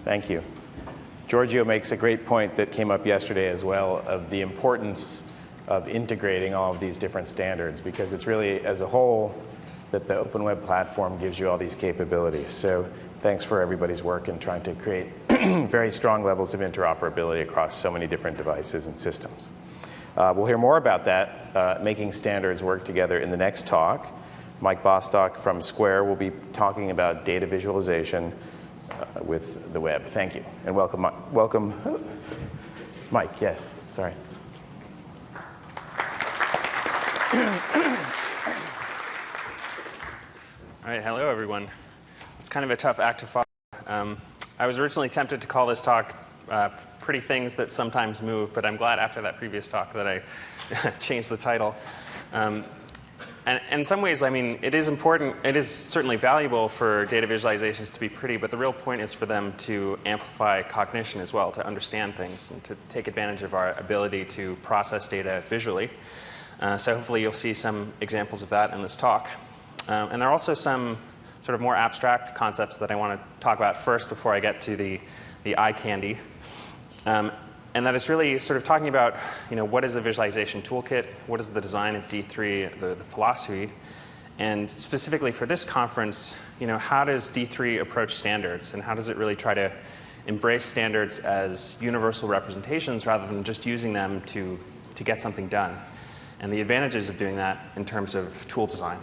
Thank you. Giorgio makes a great point that came up yesterday as well of the importance of integrating all of these different standards, because it's really, as a whole, that the open web platform gives you all these capabilities. So thanks for everybody's work in trying to create very strong levels of interoperability across so many different devices and systems. We'll hear more about that, making standards work together, in the next talk. Mike Bostock from Square will be talking about data visualization with the web. Thank you, and welcome, Mike. Yes, sorry. All right, hello everyone. It's kind of a tough act to follow. I was originally tempted to call this talk Pretty Things That Sometimes Move, but I'm glad after that previous talk that I changed the title. And in some ways, I mean, it is important, it is certainly valuable for data visualizations to be pretty, but the real point is for them to amplify cognition as well, to understand things and to take advantage of our ability to process data visually. So hopefully you'll see some examples of that in this talk. And there are also some sort of more abstract concepts that I want to talk about first before I get to the eye candy. And that is really sort of talking about, what is a visualization toolkit, what is the design of D3, the philosophy, and specifically for this conference, how does D3 approach standards, and how does it really try to embrace standards as universal representations rather than just using them to get something done, and the advantages of doing that in terms of tool design.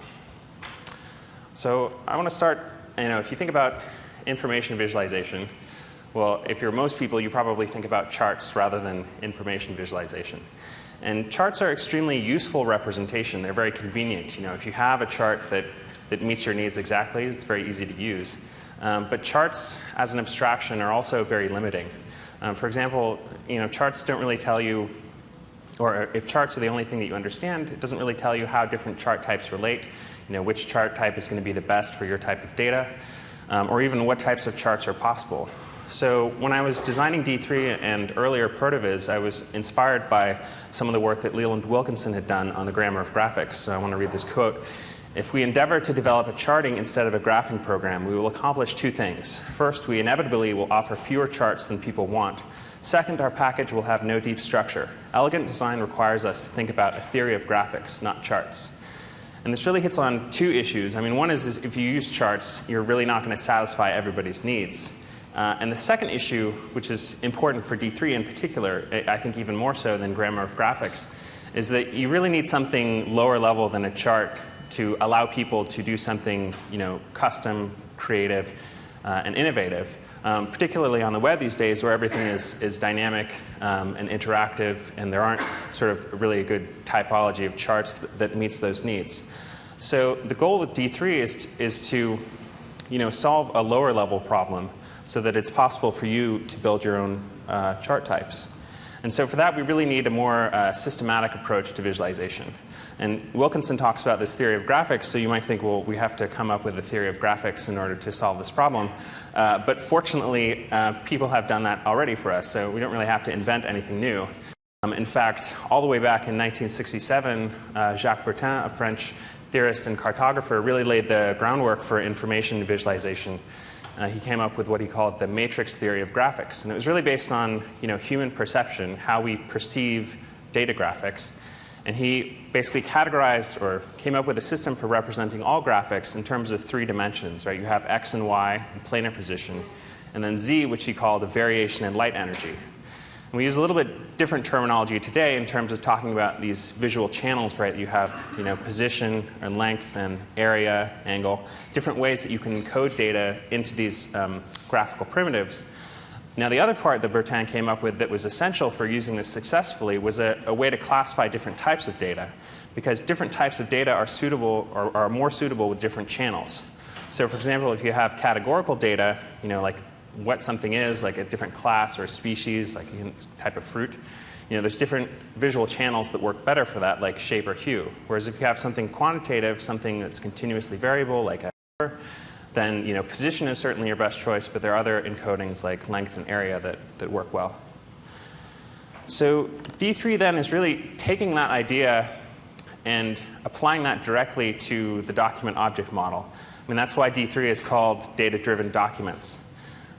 So I want to start, if you think about information visualization, well, if you're most people, you probably think about charts rather than information visualization. And charts are extremely useful representation. They're very convenient. If you have a chart that meets your needs exactly, it's very easy to use. But charts as an abstraction are also very limiting. For example, charts don't really tell you, or if charts are the only thing that you understand, it doesn't really tell you how different chart types relate, which chart type is going to be the best for your type of data, or even what types of charts are possible. So when I was designing D3 and earlier ProtoViz, I was inspired by some of the work that Leland Wilkinson had done on the grammar of graphics. So I want to read this quote. "If we endeavor to develop a charting instead of a graphing program, we will accomplish two things. First, we inevitably will offer fewer charts than people want. Second, our package will have no deep structure. Elegant design requires us to think about a theory of graphics, not charts." And this really hits on two issues. I mean, one is if you use charts, you're really not going to satisfy everybody's needs. And the second issue, which is important for D3 in particular, I think even more so than grammar of graphics, is that you really need something lower level than a chart to allow people to do something custom, creative, and innovative, particularly on the web these days where everything is dynamic and interactive, and there aren't sort of really a good typology of charts that meets those needs. So the goal with D3 is to solve a lower level problem so that it's possible for you to build your own chart types. And so for that, we really need a more systematic approach to visualization. And Wilkinson talks about this theory of graphics, so you might think, well, we have to come up with a theory of graphics in order to solve this problem. But fortunately, people have done that already for us, so we don't really have to invent anything new. In fact, all the way back in 1967, Jacques Bertin, a French theorist and cartographer, really laid the groundwork for information visualization. He came up with what he called the matrix theory of graphics. And it was really based on human perception, how we perceive data graphics. And he basically categorized or came up with a system for representing all graphics in terms of three dimensions. Right? You have x and y in planar position, and then z, which he called a variation in light energy. And we use a little bit different terminology today in terms of talking about these visual channels. Right? You have position and length and area, angle, different ways that you can encode data into these graphical primitives. Now, the other part that Bertin came up with that was essential for using this successfully was a way to classify different types of data, because different types of data are suitable or are more suitable with different channels. So, for example, if you have categorical data, like what something is, like a different class or a species, like a type of fruit, there's different visual channels that work better for that, like shape or hue. Whereas if you have something quantitative, something that's continuously variable, like a number, then position is certainly your best choice, but there are other encodings like length and area that work well. So D3 then is really taking that idea and applying that directly to the document object model. I mean, that's why D3 is called data-driven documents.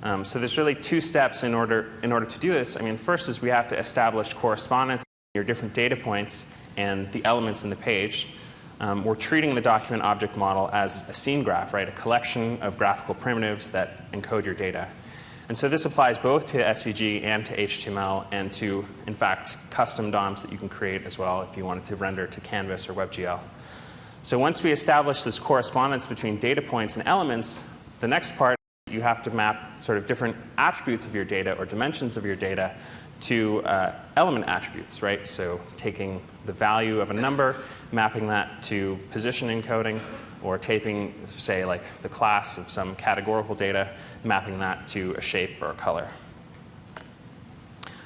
So there's really two steps in order to do this. I mean, first is we have to establish correspondence between your different data points and the elements in the page. We're treating the document object model as a scene graph, right? A collection of graphical primitives that encode your data. And so this applies both to SVG and to HTML and to, in fact, custom DOMs that you can create as well if you wanted to render to Canvas or WebGL. So once we establish this correspondence between data points and elements, the next part, you have to map sort of different attributes of your data or dimensions of your data to element attributes, right? So taking the value of a number, mapping that to position encoding, or taking, say, like the class of some categorical data, mapping that to a shape or a color.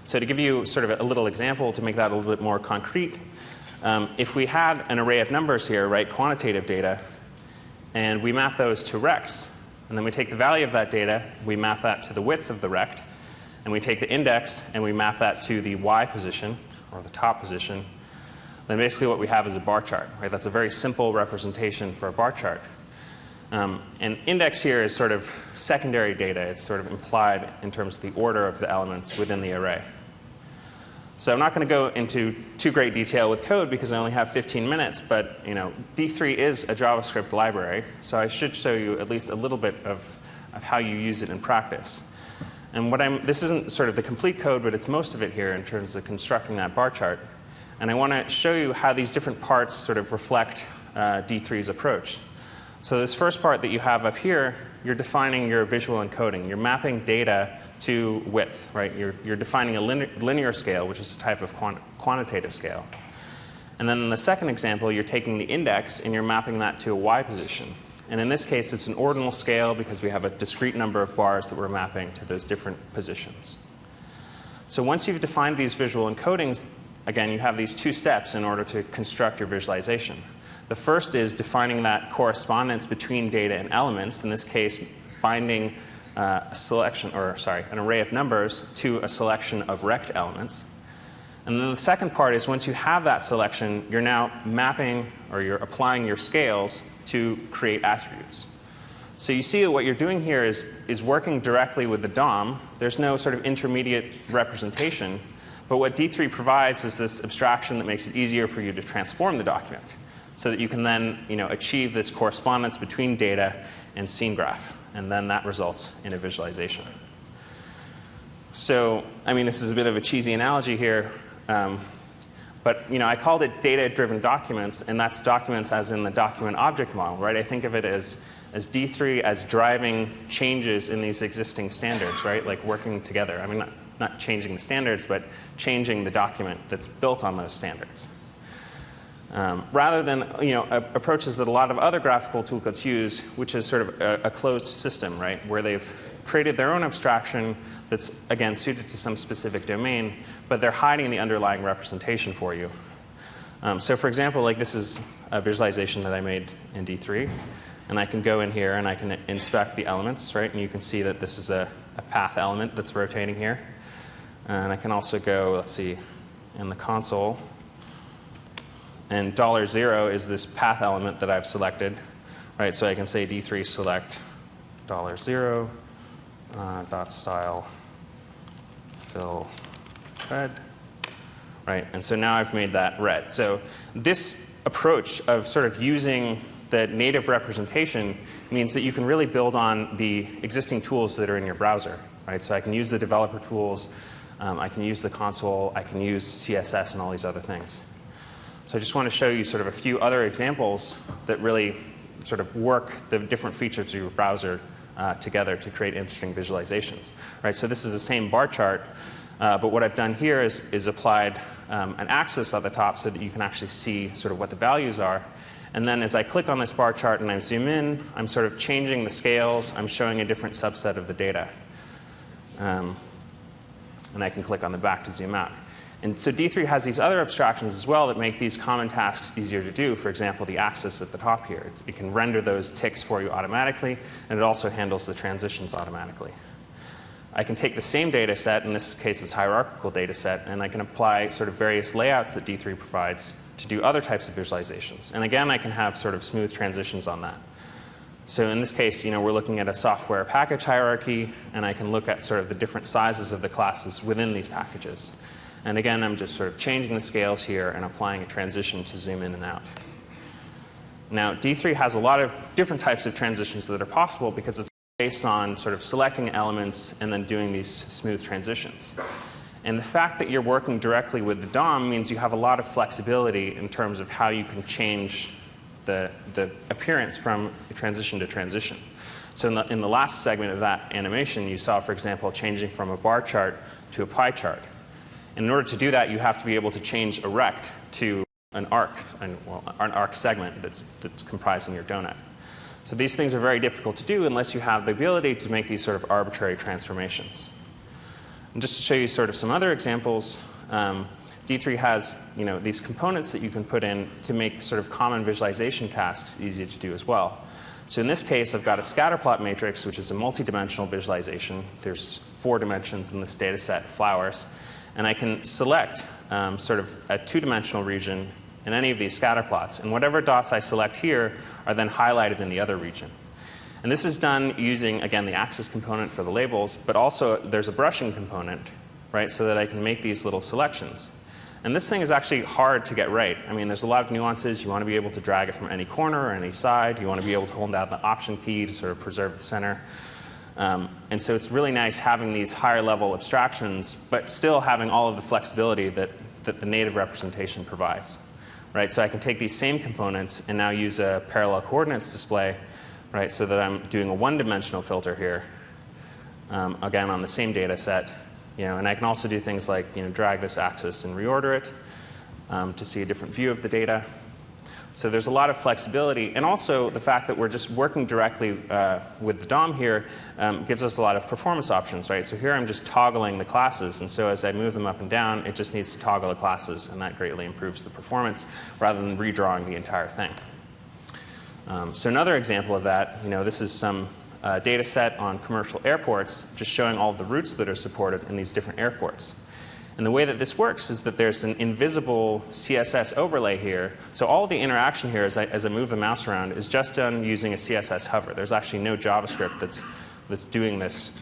So to give you sort of a little example to make that a little bit more concrete, if we had an array of numbers here, right, quantitative data, and we map those to rects, and then we take the value of that data, we map that to the width of the rect, and we take the index and we map that to the y position, or the top position, then basically what we have is a bar chart, right? That's a very simple representation for a bar chart. And index here is sort of secondary data. It's sort of implied in terms of the order of the elements within the array. So I'm not going to go into too great detail with code because I only have 15 minutes, but D3 is a JavaScript library, so I should show you at least a little bit of how you use it in practice. And this isn't sort of the complete code, but it's most of it here in terms of constructing that bar chart. And I want to show you how these different parts sort of reflect D3's approach. So this first part that you have up here, you're defining your visual encoding. You're mapping data to width, right? You're defining a linear scale, which is a type of quantitative scale. And then in the second example, you're taking the index and you're mapping that to a y position. And in this case, it's an ordinal scale because we have a discrete number of bars that we're mapping to those different positions. So once you've defined these visual encodings, again, you have these two steps in order to construct your visualization. The first is defining that correspondence between data and elements, in this case, binding an array of numbers to a selection of rect elements. And then the second part is once you have that selection, you're now mapping or you're applying your scales to create attributes. So you see that what you're doing here is working directly with the DOM. There's no sort of intermediate representation. But what D3 provides is this abstraction that makes it easier for you to transform the document so that you can then achieve this correspondence between data and scene graph. And then that results in a visualization. So, I mean, this is a bit of a cheesy analogy here. But I called it data-driven documents, and that's documents as in the document object model, right? I think of it as D3 as driving changes in these existing standards, right? Like working together. I mean, not changing the standards, but changing the document that's built on those standards. Rather than approaches that a lot of other graphical toolkits use, which is sort of a closed system, right, where they've created their own abstraction that's, again, suited to some specific domain, but they're hiding the underlying representation for you. So for example, like this is a visualization that I made in D3. And I can go in here and I can inspect the elements, right? And you can see that this is a path element that's rotating here. And I can also go, let's see, in the console. And $0 is this path element that I've selected, right? So I can say D3 select $0 dot style fill red, right? And so now I've made that red. So this approach of sort of using the native representation means that you can really build on the existing tools that are in your browser, right? So I can use the developer tools, I can use the console, I can use CSS and all these other things. So I just want to show you sort of a few other examples that really sort of work the different features of your browser together to create interesting visualizations, right? So this is the same bar chart, but what I've done here is applied an axis at the top so that you can actually see sort of what the values are. And then as I click on this bar chart and I zoom in, I'm sort of changing the scales. I'm showing a different subset of the data. And I can click on the back to zoom out. And so D3 has these other abstractions as well that make these common tasks easier to do. For example, the axis at the top here. It can render those ticks for you automatically, and it also handles the transitions automatically. I can take the same data set, in this case it's hierarchical data set, and I can apply sort of various layouts that D3 provides to do other types of visualizations. And again, I can have sort of smooth transitions on that. So in this case, we're looking at a software package hierarchy, and I can look at sort of the different sizes of the classes within these packages. And again, I'm just sort of changing the scales here and applying a transition to zoom in and out. Now, D3 has a lot of different types of transitions that are possible because it's based on sort of selecting elements and then doing these smooth transitions. And the fact that you're working directly with the DOM means you have a lot of flexibility in terms of how you can change the appearance from transition to transition. So in the last segment of that animation, you saw, for example, changing from a bar chart to a pie chart. And in order to do that, you have to be able to change a rect to an arc, an arc segment that's comprising your donut. So these things are very difficult to do unless you have the ability to make these sort of arbitrary transformations. And just to show you sort of some other examples, D3 has these components that you can put in to make sort of common visualization tasks easy to do as well. So in this case, I've got a scatterplot matrix, which is a multi-dimensional visualization. There's 4 dimensions in this data set, flowers. And I can select sort of a 2-dimensional region in any of these scatter plots. And whatever dots I select here are then highlighted in the other region. And this is done using, again, the axis component for the labels, but also there's a brushing component, right, so that I can make these little selections. And this thing is actually hard to get right. I mean, there's a lot of nuances. You want to be able to drag it from any corner or any side. You want to be able to hold down the Option key to sort of preserve the center. And so it's really nice having these higher level abstractions, but still having all of the flexibility that the native representation provides. Right? So I can take these same components and now use a parallel coordinates display, right, so that I'm doing a 1-dimensional filter here, again, on the same data set. And I can also do things like drag this axis and reorder it to see a different view of the data. So there's a lot of flexibility. And also the fact that we're just working directly with the DOM here gives us a lot of performance options. Right? So here I'm just toggling the classes. And so as I move them up and down, it just needs to toggle the classes. And that greatly improves the performance rather than redrawing the entire thing. So another example of that, this is some data set on commercial airports, just showing all of the routes that are supported in these different airports. And the way that this works is that there's an invisible CSS overlay here. So all of the interaction here as I move the mouse around is just done using a CSS hover. There's actually no JavaScript that's doing this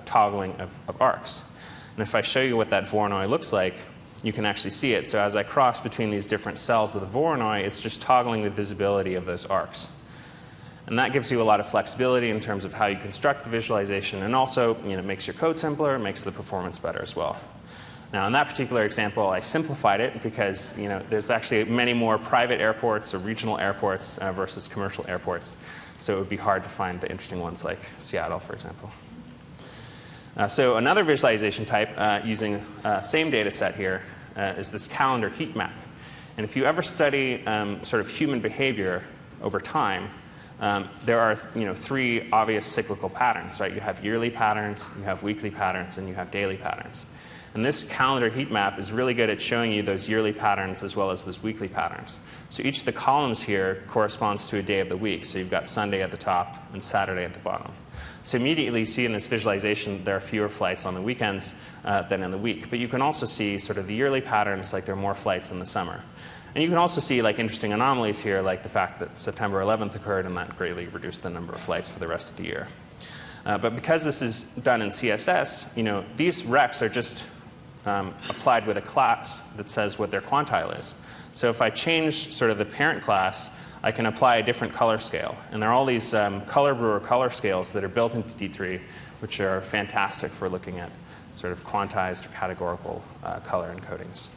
toggling of arcs. And if I show you what that Voronoi looks like, you can actually see it. So as I cross between these different cells of the Voronoi, it's just toggling the visibility of those arcs. And that gives you a lot of flexibility in terms of how you construct the visualization, and also makes your code simpler, makes the performance better as well. Now, in that particular example, I simplified it because there's actually many more private airports or regional airports versus commercial airports. So it would be hard to find the interesting ones like Seattle, for example. So another visualization type using same data set here is this calendar heat map. And if you ever study sort of human behavior over time, there are 3 obvious cyclical patterns, right? You have yearly patterns, you have weekly patterns, and you have daily patterns. And this calendar heat map is really good at showing you those yearly patterns as well as those weekly patterns. So each of the columns here corresponds to a day of the week. So you've got Sunday at the top and Saturday at the bottom. So immediately you see in this visualization there are fewer flights on the weekends than in the week. But you can also see sort of the yearly patterns, like there are more flights in the summer. And you can also see like interesting anomalies here, like the fact that September 11th occurred, and that greatly reduced the number of flights for the rest of the year. But because this is done in CSS, these recs are just applied with a class that says what their quantile is. So if I change sort of the parent class, I can apply a different color scale. And there are all these color brewer color scales that are built into D3, which are fantastic for looking at sort of quantized or categorical color encodings.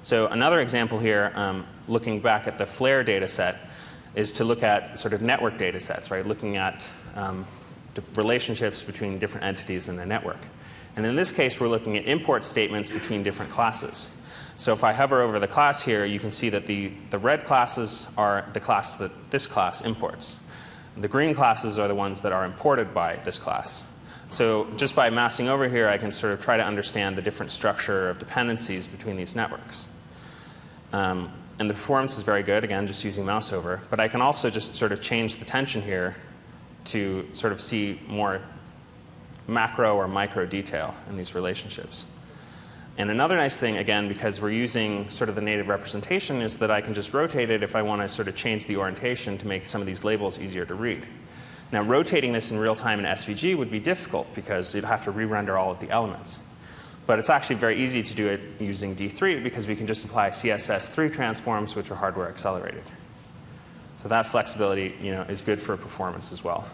So another example here, looking back at the Flare data set, is to look at sort of network data sets, right? Looking at the relationships between different entities in the network. And in this case, we're looking at import statements between different classes. So if I hover over the class here, you can see that the red classes are the class that this class imports. The green classes are the ones that are imported by this class. So just by mousing over here, I can sort of try to understand the different structure of dependencies between these networks. And the performance is very good, again, just using mouse over. But I can also just sort of change the tension here to sort of see more macro or micro detail in these relationships. And another nice thing, again, because we're using sort of the native representation, is that I can just rotate it if I want to sort of change the orientation to make some of these labels easier to read. Now, rotating this in real time in SVG would be difficult because you'd have to re-render all of the elements. But it's actually very easy to do it using D3 because we can just apply CSS3 transforms, which are hardware accelerated. So that flexibility, is good for performance as well.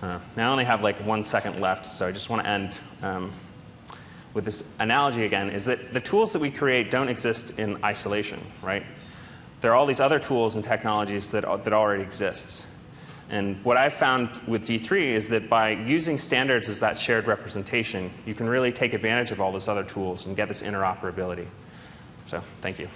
Now I only have like 1 second left, so I just want to end with this analogy again, is that the tools that we create don't exist in isolation, right? There are all these other tools and technologies that already exist. And what I've found with D3 is that by using standards as that shared representation, you can really take advantage of all those other tools and get this interoperability. So thank you.